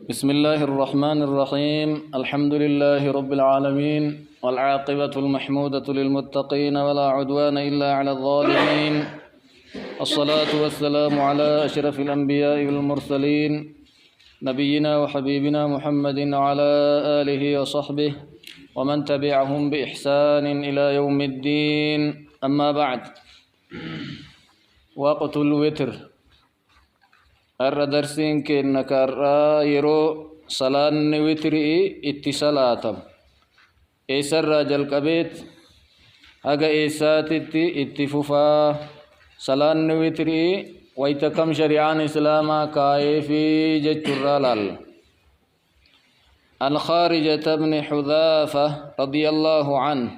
بسم الله الرحمن الرحيم الحمد لله رب العالمين والعاقبة المحمودة للمتقين ولا عدوان إلا على الظالمين الصلاة والسلام على أشرف الأنبياء والمرسلين نبينا وحبيبنا محمد وعلى آله وصحبه ومن تبعهم بإحسان إلى يوم الدين أما بعد وقت الوتر الردرسين كأنك يرو صلاة وتري اتصالاتم إيسر راجل كبيت هجا إيساتي اتفوفا صلاة وتري ويتكم شريعان إسلاما كايفي جترالال عن خارجة بن حذافة رضي الله عنه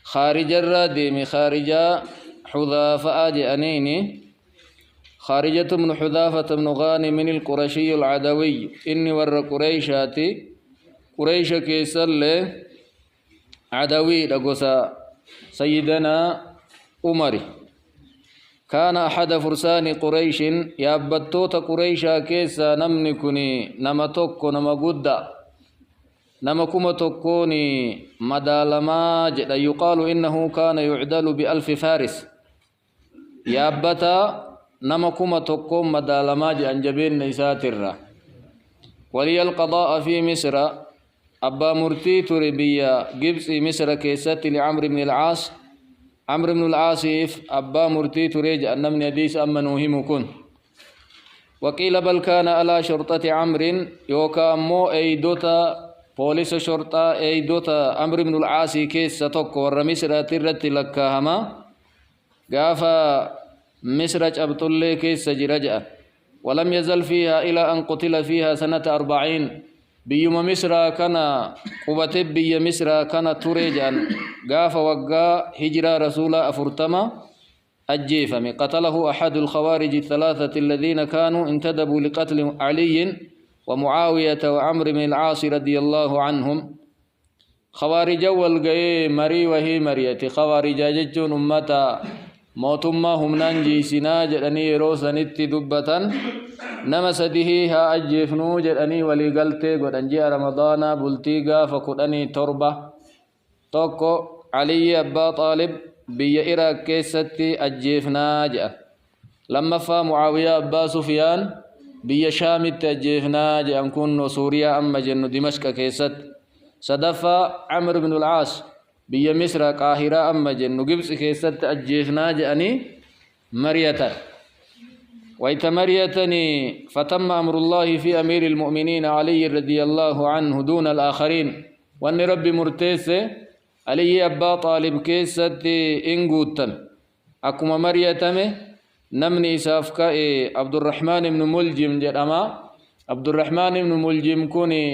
خارج الرادم خارجة حذافة أجأنيني خارجة بن حذافة بن غانم من القرشي العدوي إني ور قريشاتي قريش كيسل عدوي لقصا سيدنا عمر كان أحد فرسان قريش يابتوت قريشا كيسا نمنكني نمتوك نمقود نمكمتوكوني مدالما جدا يقال إنه كان يعدل بألف فارس يابتا نمكم تقوم مدالما جانجبين نيساتر ولي القضاء في مصر أبا مرتي تربية جبسي مصر كيست لعمر بن العاص عمرو بن العاص أبا مرتي تريج أن من يديس أما نوهمكن وقيل بل كان على شرطة عمرو يوكا مو أيدوتا بوليس شرطة أيدوتا عمرو بن العاص كيس ستوك ورمسر ترت لكهما قافا مصر جبت الله كيس رجع ولم يزل فيها إلى أن قتل فيها سنة 40 بيوم مصر كان قبتب بي مصر كان تريجا قاف وقا هجرة رسول أفرتما الجيفم قتله أحد الخوارج الثلاثة الذين كانوا انتدبوا لقتل علي ومعاوية وعمر بن العاص رضي الله عنهم خوارج والقي مري وهي مريتي خوارج ججون أمتا موتما همنان جيسنا جدني روسنتي دبتن نما سديه ها أجفنو جدني ولي قلتي قد أنجي رمضان بلتيقا فقدني تربة توكو علي أبا طالب بي إراك كيستي أجفنا جاء لما فا معاوية أبا سفيان بي شامت أجفنا جاء نكون سوريا أما جنو دمشق كيست صدفا عمرو بن العاص بيا مصر قاهرة أما جنو جبس كيست أجيفنا جأني مريتا ويت مريتني فتم أمر الله في أمير المؤمنين علي رضي الله عنه دون الآخرين وأن ربي مرتيس علي أبا طالب كيست إنقوتن أكما مريتمه نمني سافكا عبد الرحمن بن ملجم جدما عبد الرحمن بن ملجم كوني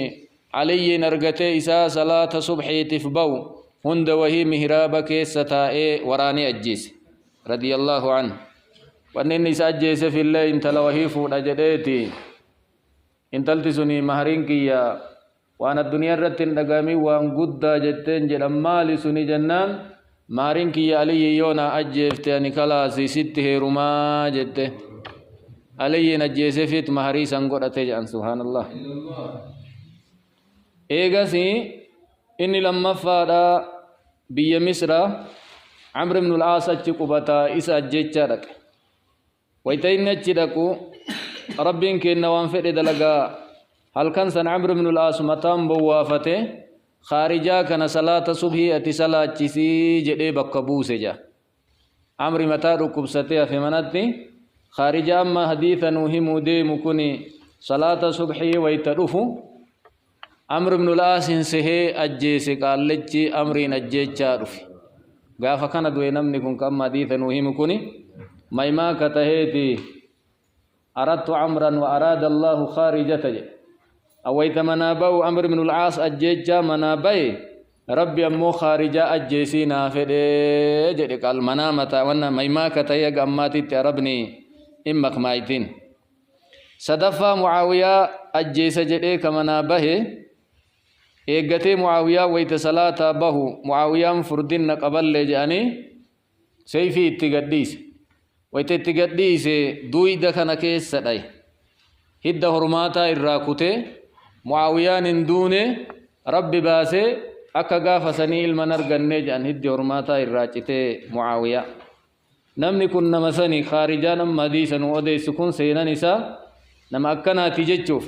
علي نرغتي إسا صلاة صبحي تفبو هند وهي مهرابك ستائي وراني أجيس رضي الله عنه وأن النساء أجيس في الله انت لوهي فوق أجديتي انت التسني مهرينك يا وأنا الدنيا رتن نقامي وأن قد جتين جل مالي سني جنان مهرينك يا علي يونا أجيفت يعني كلاسي سته رما جت علي نجيس فيت مهري سنقر أتجان سبحان الله إيغاسي إني لما فادا بيا مصر عمرو بن العاص قبتا إسا جيتشارك ويتين نجدكو ربين كي نوان فئد دلقا هل كان سن عمرو بن العاص متام بوافته خارجا كان صلاة صبحي أتي صلاة جسي جدي بكبوس جا عمرو متى ركبسته في منتي خارجا أما حديثا وهم دي مكوني صلاة صبحي ويترفو عمرو بن العاص سهي أجيس قال لجي أمرين أجيتشا رفي غافا كان دوي نمني كن كم حديثا وهم كوني ميما كتهيتي أردت عمرا وأراد الله خارجة أويت منابو عمرو بن العاص أجيتشا منابي ربي أمو خارجة أجيسينا فدي جدي قال منامة وانا ميما كتهيق أماتي تربني إمك مايتين صدفا معاوية أجيس جدي كمنابه إيجتي معاوية ويت صلاة به معاوية فردين قبل لجاني سيفي اتقديس ويت اتقديس دويدا كان كيس سداي هد هرماتا الراكوتي معاويان دونه رب باسي أكا غافسني المنرغن جان هد هرماتا الراكوتي معاوية نمني كن نمسني خارجان مديسا وديس كن سينا نساء نما أكنا تججوف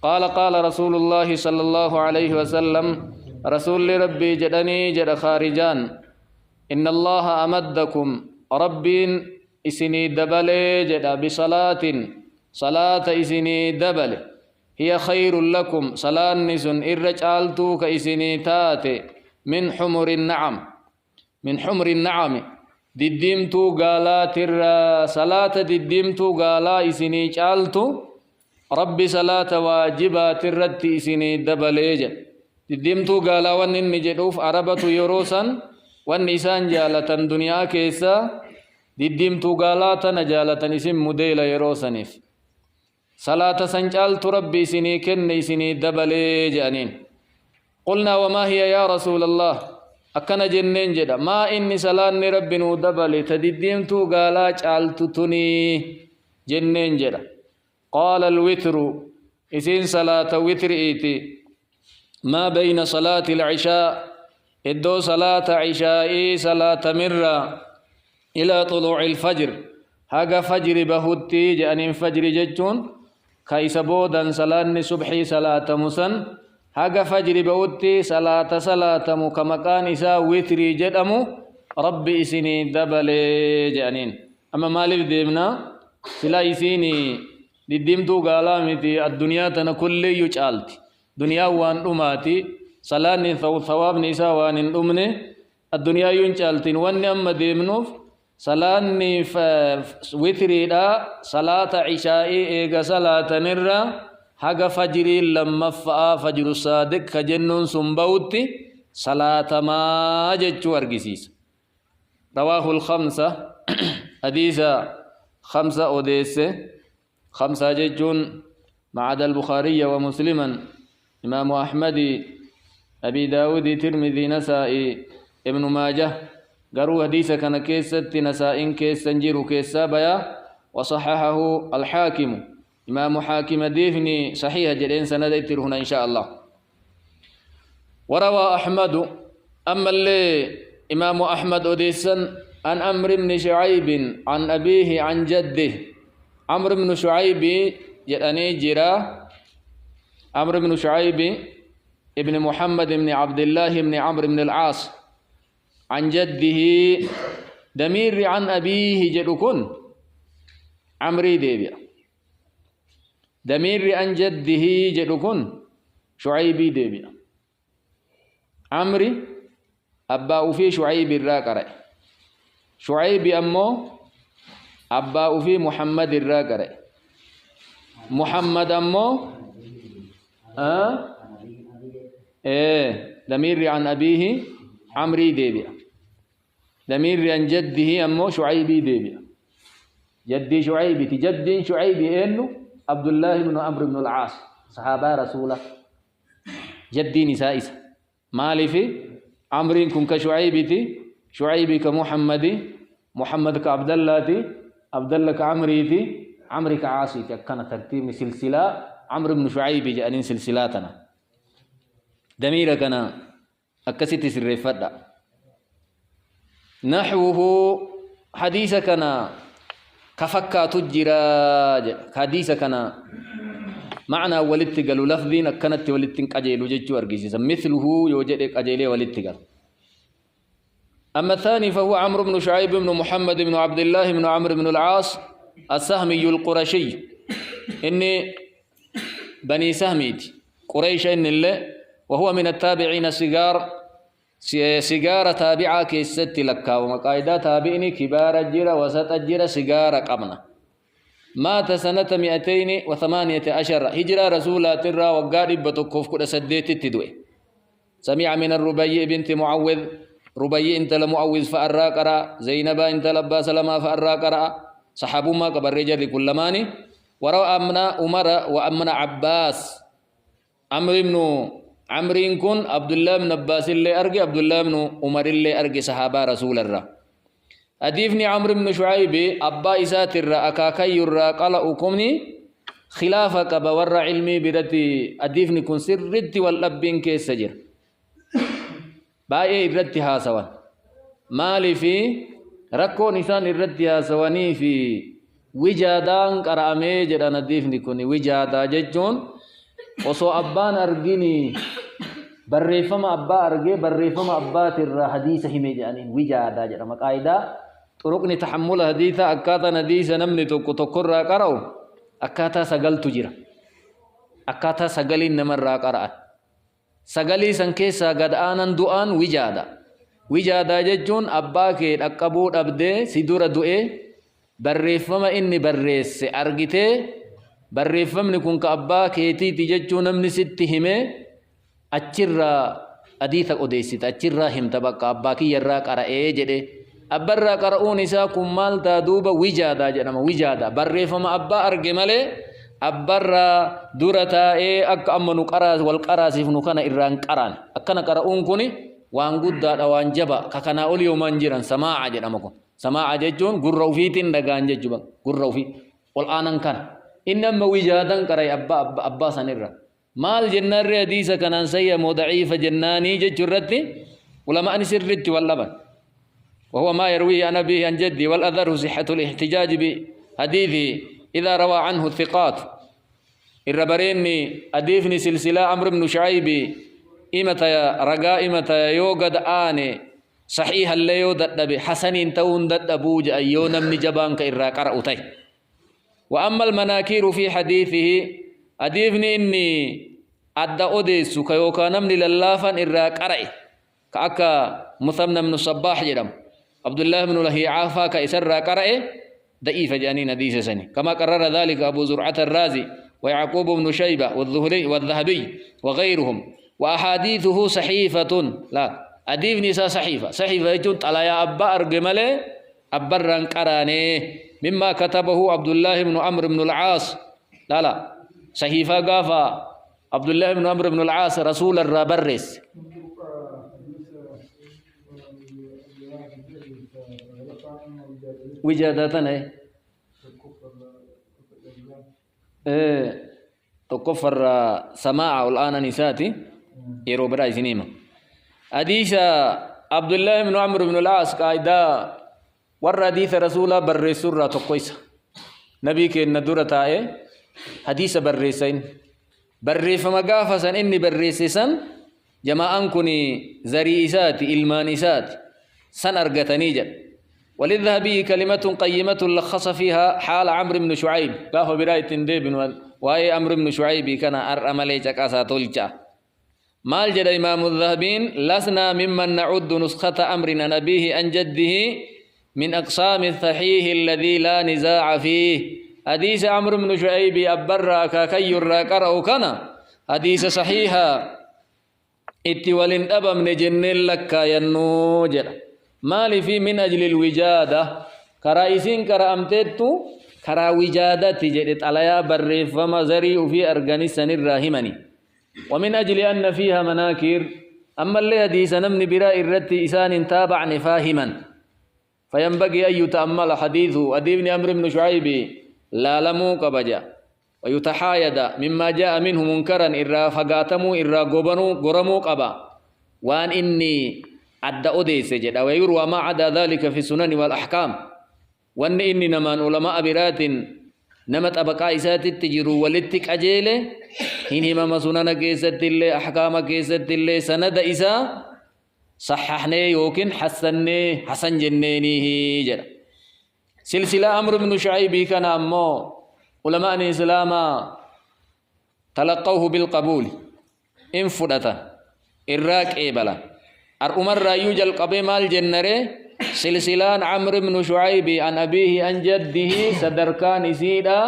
قال رسول الله صلى الله عليه وسلم رسول ربي جدني جد خارجان إن الله أمدكم ربين إسني دبلي جد بصلاة صلاة إسني دبلي هي خير لكم صلاة نسن إرجالتو كإسني تاتي من حمر النعم من حمر النعم دديمتو قالات صلاة دديمتو قالا إسني جالتو ربي صلاة واجبات الرد إسني دبلي جد دديمتو قالا ونن جدوف عربة يروسا والنسان جالة دنيا كيسا دديمتو قالات نجالة اسم مديل يروسنف صلاة سنجالت ربي سني كن سني دبلي جانين قلنا وما هي يا رسول الله أكنا جنين جدا ما إني صلاة ربي نو دبلي تدديمتو قالا جالت تني جنين جدا قال الوتر إسين صلاة وتر إيتي ما بين صلاة العشاء إدو صلاة عشاء صلاة مرة إلى طلوع الفجر هاga فجر بهوتي جانين فجر ججون كايس بودا صلاة صبحي صلاة مسن هاga فجر بهوتي صلاة مكمكان إسا وتري جدمو ربي إسيني دبلي جانين أما مالف ديمنا سلا إسيني ديمتو قالامتي الدنيا تنا كل يجعلتي دنيا وان أماتي صلاة ثواب نساء وان أمني الدنيا ينجلتين وان أما ديمنوف صلاة وتري دا صلاة عشاء إيغا صلاة نرى حق فجري لما فجر الصادق كجنون سنبوتي صلاة ما جتشو أرقسيس رواه الخمسة حديث خمسة أوديسة خمسة جتشون معاد البخاري ومسلما إمام أحمد أبي داود ترمذي نسائي ابن ماجه قروا حديثة كان كيسة نسائن كيسة نجيرو كيسة بيا وصححه الحاكم إمام حاكم ديفني صحيح جدين سندتر هنا إن شاء الله وروى أحمد أما اللي إمام أحمد أديسن عن أمر بن شعيب عن أبيه عن جده عمرو بن شعيب جدني جرا عمرو بن شعيب ابن محمد بن عبد الله بن عمرو بن العاص عن جده دمير عن أبيه جدكن عمري ديبيا دمير عن جده جدكن شعيبي ديبيا عمري أبا في شعيب الراقرة شعيب أمو أبا في محمد الراقرة محمد أمو دمير عن أبيه عمري ديبيا دمير عن جده أمو شعيبي ديبيا جدي شعيبي جد شعيبي إنه عبد الله بن عمرو بن العاص صحابة رسوله جدي نسائس مالي في عمري كن كشعيبي شعيبي كمحمدي محمد كعبد الله عبد الله كعمري عمري كعاصي كان ترتيب سلسلة عمرو بن شعيب جانين سلسلاتنا دمير كان أكست سرفدا نحوه حديث كان كفكا تجراج حديث كان معنى ولتقل لفظين كانت ولتنك أجيل وجدت أرقسيس مثله يوجدك أجيل ولتقل أما الثاني فهو عمرو بن شعيب بن محمد بن عبد الله بن عمرو بن العاص السهمي القرشي إني بني سهميت قريش إن الله وهو من التابعين الصغار سيجارة تابعة كيست لك ومقايدة تابعني كبار الجرى وسط الجرى سيجارة قبنا مات سنة 218 هجرة رسولة ترى وقارب بتكوف كل سديت التدوي سمع من الربيع بنت معوذ ربيع انت لمعوذ فأرى قرأ زينب انت لبا سلمى فأرى قرأ صحابو ما قبر رجل كل ماني وروى أمنا عمر وأمنا عباس عمرو كن عبد الله بن عباس اللي أرجع عبد الله بن عمر اللي أرجع صحابة رسول الله أديفني عمرو بن شعيب أبا إسات الرا أكاكي الرا قال أكمني خلافك بورع علمي برتي أديفني كن سرتي والأبين كيس سجر باي إردتي هاسوا مالي في ركو نسان إردتي هاسواني في وجادان قرامي جدا أديفني كن وجادا ججون وصو أبان أرجيني بريفما أبا أرجي بريفما أبا ترى حديثه ميجاني وجادا جدا مقايدا طرقني تحمل حديثا أكاتا نديس نمني تكر قرأو أكاتا سقل تجرى أكاتا سقلين نمر قرأ سقلي سنكيسا قد آنان دعان وجادا ججون أباك أقبود أبدي سيدور دعي بريفما إني بريس أرغتي بريفما نكون كأباك يتي تججون نمني ستهمي أجرى أديثا أديسيت أجرى هم تبقى أباكي يرى قرأ جدي أبرا قرؤون إسا كمال تادوب وجادا جنما وجادا بريفما أبا أرجمالي أبرا دورتا أك أمنو قراس والقراس فنوكنا إران قران أكنا قرؤون كوني وان قد وان جبا ككنا أولي ومنجران سماع جنمكم سماع ججون قرروا فيتين دقان ججبا قرروا في والآن كان إنما وجادا قرأي أبا سنرا مال جنار حديثة كنان سيئة ضعيف جناني ججرتي ولما أنسر رت واللبن وهو ما يرويه عن أبيه عن جدي والأذر صحة الاحتجاج بحديثه إذا روى عنه الثقات الربريني أديفني سلسلة عمرو بن شعيب إمتى رجاء إمتى يوجد آني صحيح اللي يودد بحسن تون دد أبوج أيون من جبان كإرا قرأتي وأما المناكير في حديثه أديفني إني أدى أديس كيوكا نمني للافا إرا قرأي كأكا مثمن من الصباح جرم عبد الله بن لهيعة كإسر قرأ ضعيف جانين حديث سني كما قرر ذلك أبو زرعة الرازي ويعقوب بن شيبة والذهبي وغيرهم وأحاديثه صحيفة لا أديف نساء صحيفة يجون على يا أبا أرجمله أبرن قراني مما كتبه عبد الله بن عمرو بن العاص لا صحيفة قافا عبد الله بن عمرو بن العاص رسول الرابرس وجادتنا تكفر سماع الآن نساتي يروبرا سينما حديث عبد الله بن عمرو بن العاص قايدا والحديث رسول برسورة تقويس نبي كي ندورة حديث برسين برفما قافسا إني برسسا جماعان كوني زريسات إلمانسات سن أرغتني جد وللذهبي كلمة قيمة لخص فيها حال عمرو بن شعيب قاف براية ديبن واي عمرو بن شعيب كان أرملي جكاسا تلجا مال جد إمام الذهبين لسنا ممن نعد نسخة أمر نبيه عن جده من أقسام الصحيح الذي لا نزاع فيه حديث عمرو بن شعيب أبرا كاكي الراكرأ كان حديث صحيحا اتوالين أبا من جنين لك ينوجر مالي في من أجل الوجادة كرائسين كرامتتو كرا وجادة تجدت عليها بريف فما زري في أرغاني سن الراهمني ومن أجل أن فيها مناكير أما اللي حديث نمن براء الرد إسان تابع فاهما فينبغي أن يتأمل حديثه أديبني أمر بن شعيب لا لمو قبجا ويتحايد مما جاء منه منكرا إرى فقاتمو إرى قرمو قبا وأن إني أدى أديس جدا ويروى ما عدا ذلك في السنن والأحكام وأن إني نمان علماء برات نمت أبقى إسات التجرو والتك أجيله هنهما مسنن كيست اللي أحكام كيست اللي سند إسا صححني يوكن حسن جنينيه جدا سلسلة أمر بن شعيب كان أمو علماء الإسلام تلقوه بالقبول إن فدتا إراك إبلا أرؤمر رأيوج القبيم الجنري سلسلان عمرو بن شعيب عن أبيه عن جده صدركان سيدا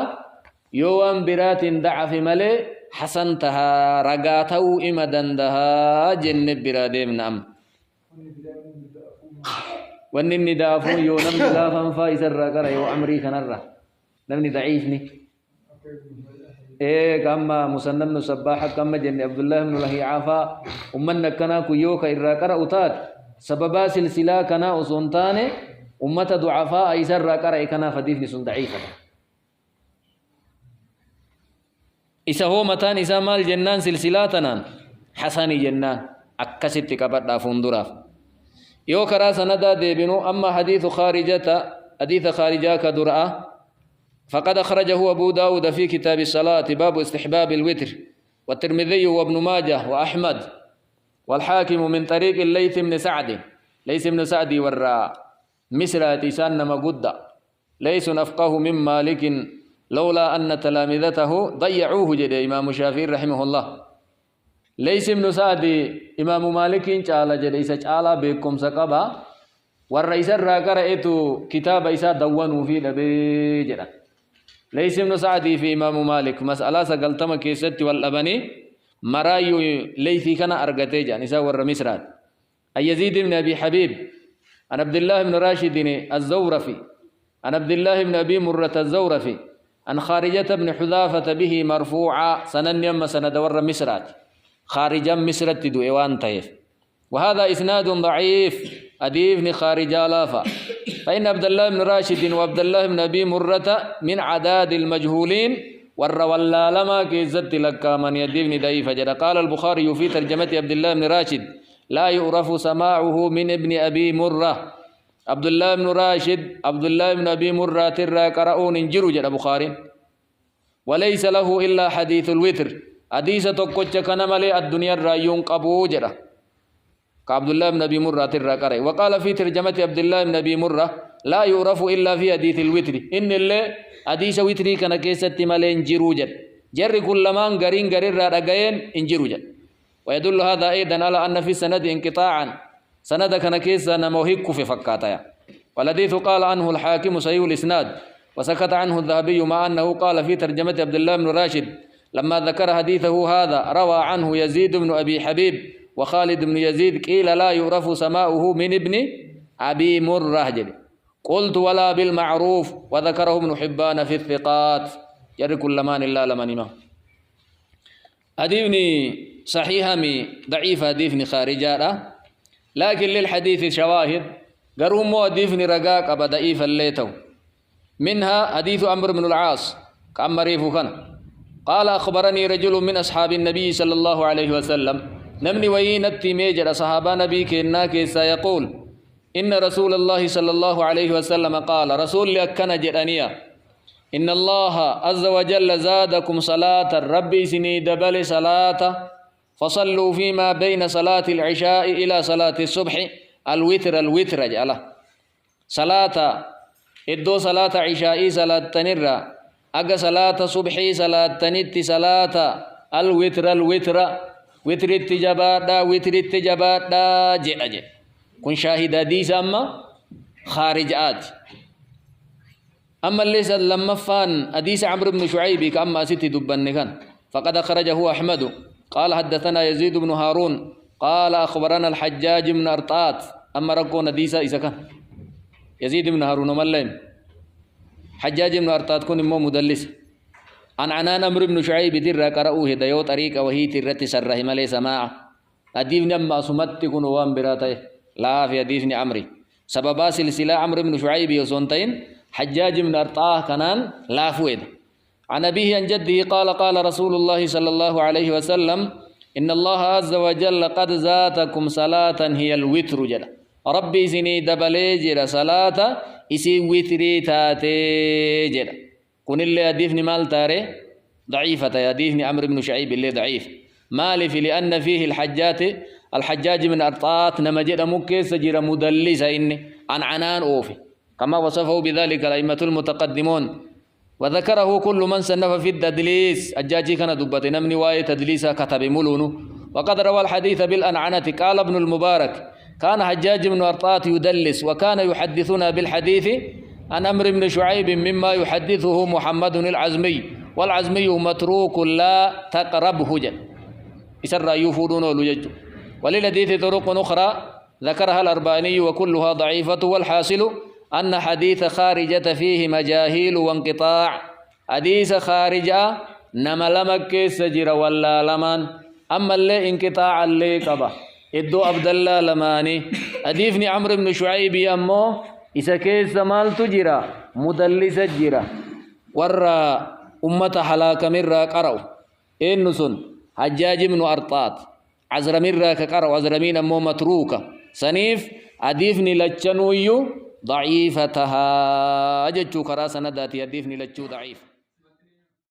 يوم برات ضعف ملي حسنتها رقاتو إمدندها جنب برادم نعم وأن النداء فو نمني لا فانفايس الرقر يو عمري كنرة نمني ضعيفني كما مسنن صباحا كما جن عبد الله بن لهيعة أمنا كنا كيوكا الرقر أتات سببا سلسلة كنا أصنتان أمة ضعفاء أيسر الرقر كنا فديفني سن ضعيفة إسا هو متان إسا مال جنان سلسلاتنا حسني جنان أكست كبدا فندراف يو كرا سندا ديبنو أما حديث خارجة كدرأة فقد أخرجه أبو داود في كتاب الصلاة باب استحباب الوتر والترمذي وابن ماجه وأحمد والحاكم من طريق الليث بن سعد ورا مصر تيسان مقدة ليس أفقه من مالك لولا أن تلامذته ضيعوه جد إمام الشافعي رحمه الله ليس ابن سعد إمام مالك تعالى جد إسا تعالى بكم سقبا والرئيس الراقرأت كتاب إسا دوانوا في نبي جد ليس ابن سعد في إمام مالك مسألة سقلتم كيست والأبني مرايو ليثي كان أرغتي جان إسا ور مصرات يزيد بن أبي حبيب عن عبد الله بن راشد الزورفي عن عبد الله بن أبي مرة الزورفي عن خارجة بن حذافة به مرفوعا سنن يم سند ور مصرات خارجا مصرت دو إيوان طيف وهذا إسناد ضعيف أديفن خارجا لافا فإن عبد الله بن راشد وعبد الله بن أبي مرة من عداد المجهولين والرولا لما كيزت لك من يديفن ضعيف جدا قال البخاري في ترجمة عبد الله بن راشد لا يعرف سماعه من ابن أبي مرة عبد الله بن راشد عبد الله بن أبي مرة ترى قرؤون انجروا جدا بخاري وليس له إلا حديث الوتر حديث تقوش كان ملي الدنيا رايون قبو جدا كعبد الله بن أبي مرة ترى قرأ وقال في ترجمة عبد الله بن أبي مرة لا يعرف إلا في حديث الوتر إن اللي حديث وتري كان كيست ملي انجروا جد جر كل مان غرين رأغين انجروا جد ويدل هذا أيضا على أن في السند انقطاعا سند كان كيسا نموهك في فكاتايا والحديث قال عنه الحاكم صحيح الإسناد وسكت عنه الذهبي مع أنه قال في ترجمة عبد الله بن راشد لما ذكر حديثه هذا روى عنه يزيد بن أبي حبيب وخالد بن يزيد قيل لا يعرف سماؤه من ابن أبي مرة قلت ولا بالمعروف وذكره ابن حبان في الثقات ير كل مان إلا لمن ما أديبني صحيحة مي ضعيفة أديبني خارجة لكن للحديث شواهد قرهم أديبني رقاق أبا ضعيفا ليتو منها حديث عمرو بن العاص كأم ريفو كان قال أخبرني رجل من أصحاب النبي صلى الله عليه وسلم نمني وينتي ميجر صحابة نبي كنا سيقول إن رسول الله صلى الله عليه وسلم قال رسول لأكنا جرانيا إن الله عز وجل زادكم صلاة ربي سني دبل صلاة فصلوا فيما بين صلاة العشاء إلى صلاة الصبح الوتر جعله صلاة إدو صلاة عشاء صلاة تنرى أجا صلاة صبحي صلاة تنت صلاة الوتر وتر التجابات جئ كن شاهد حديث أما خارجات أما ليس لما فان حديث عمرو بن شعيب كأما ست دبن كان فقد أخرجه أحمد قال حدثنا يزيد بن هارون قال أخبرنا الحجاج بن أرطات أما ركون حديث إذا كان يزيد بن هارون ملين حجاج بن أرطات كن مو مدلس عن عنان عمرو بن شعيب در قرأوه ديو طريق وهي ترت سره ملي سماع أديفني أما سمت كن وان براته لا في أديفني عمري سبب سلسلة عمرو بن شعيب يسونتين حجاج بن أرطاه كنان لا فويد عن أبيه عن جده قال رسول الله صلى الله عليه وسلم إن الله عز وجل قد زاتكم صلاة هي الوتر جل ربي سني دبلي صلاة إسي وتري تاتي جل كن اللي أديفني مال تاري ضعيفة يديفني عمرو بن شعيب اللي ضعيف مالف لأن فيه الحجاج من أرطات نمجد مكيس جير مدلس إني عن عنان أوفي كما وصفه بذلك الأئمة المتقدمون وذكره كل من صنف في التدليس الجاجي كان دبت نمني واي تدليسا كتب ملونه وقد روى الحديث بالأنعنة قال ابن المبارك كان حجاج بن أرطات يدلس وكان يحدثنا بالحديث عن عمرو بن شعيب مما يحدثه محمد العزمي والعزمي متروك لا تقربه جل يسر يفودون لجج وللحديث طرق أخرى ذكرها الأرباني وكلها ضعيفة والحاصل أن حديث خارجة فيه مجاهيل وانقطاع حديث خارجة نما لمك سجر ولا لمن أما اللي انقطاع اللي كبه إدو عبد الله لماني أديفني عمرو بن شعيب أمو إذا كيس مال تجرى مدلس جرى ورى أمة حلاك مرى قرأوا إنسون حجاج بن أرطات عزرمين راك قرأ عزرمين أمو متروكة سنيف أديفني لجنويو ضعيفتها أججو كراسة نداتي أديفني لجو ضعيف